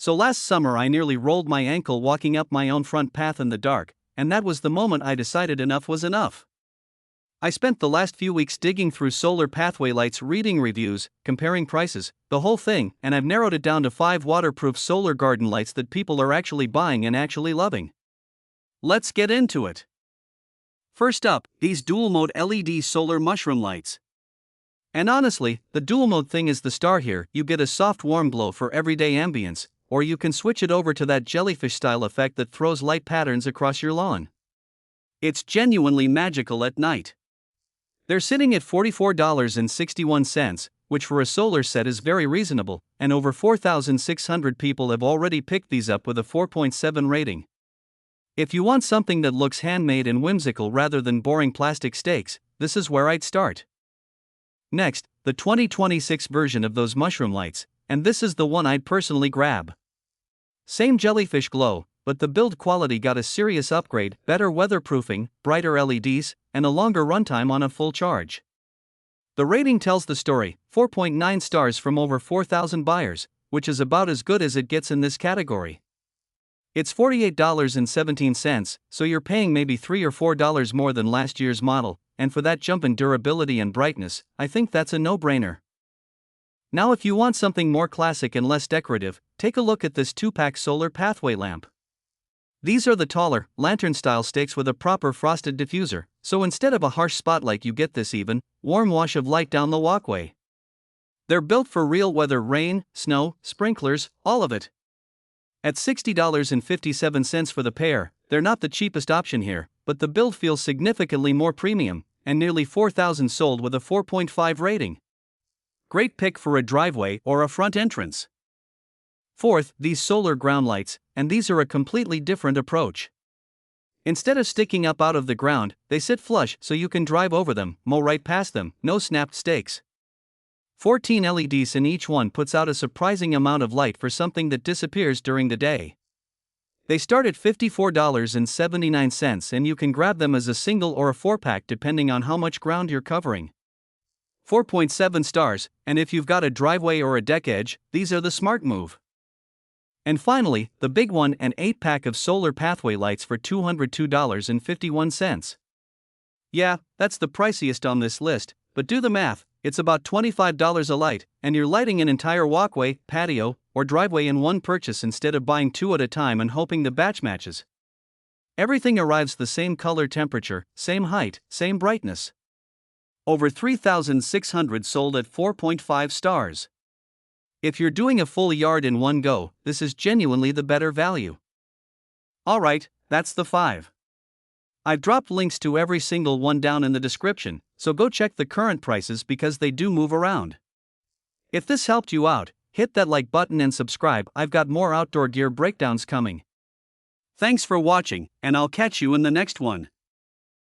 So last summer I nearly rolled my ankle walking up my own front path in the dark, and that was the moment I decided enough was enough. I spent the last few weeks digging through solar pathway lights, reading reviews, comparing prices, the whole thing, and I've narrowed it down to 5 waterproof solar garden lights that people are actually buying and actually loving. Let's get into it. First up, these dual-mode LED solar mushroom lights. And honestly, the dual-mode thing is the star here. You get a soft warm glow for everyday ambience, or you can switch it over to that jellyfish-style effect that throws light patterns across your lawn. It's genuinely magical at night. They're sitting at $44.61, which for a solar set is very reasonable, and over 4,600 people have already picked these up with a 4.7 rating. If you want something that looks handmade and whimsical rather than boring plastic stakes, this is where I'd start. Next, the 2026 version of those mushroom lights, and this is the one I'd personally grab. Same jellyfish glow, but the build quality got a serious upgrade, better weatherproofing, brighter LEDs, and a longer runtime on a full charge. The rating tells the story, 4.9 stars from over 4,000 buyers, which is about as good as it gets in this category. It's $48.17, so you're paying maybe $3 or $4 more than last year's model, and for that jump in durability and brightness, I think that's a no-brainer. Now if you want something more classic and less decorative, take a look at this 2-pack solar pathway lamp. These are the taller, lantern-style stakes with a proper frosted diffuser, so instead of a harsh spotlight you get this even, warm wash of light down the walkway. They're built for real weather, rain, snow, sprinklers, all of it. At $60.57 for the pair, they're not the cheapest option here, but the build feels significantly more premium, and nearly 4,000 sold with a 4.5 rating. Great pick for a driveway or a front entrance. Fourth, these solar ground lights, and these are a completely different approach. Instead of sticking up out of the ground, they sit flush so you can drive over them, mow right past them, no snapped stakes. 14 LEDs in each one puts out a surprising amount of light for something that disappears during the day. They start at $54.79 and you can grab them as a single or a 4-pack depending on how much ground you're covering. 4.7 stars, and if you've got a driveway or a deck edge, these are the smart move. And finally, the big one, an 8-pack of solar pathway lights for $202.51. Yeah, that's the priciest on this list, but do the math, it's about $25 a light, and you're lighting an entire walkway, patio, or driveway in one purchase instead of buying 2 at a time and hoping the batch matches. Everything arrives the same color temperature, same height, same brightness. Over 3,600 sold at 4.5 stars. If you're doing a full yard in one go, this is genuinely the better value. Alright, that's the 5. I've dropped links to every single one down in the description, so go check the current prices because they do move around. If this helped you out, hit that like button and subscribe. I've got more outdoor gear breakdowns coming. Thanks for watching, and I'll catch you in the next one.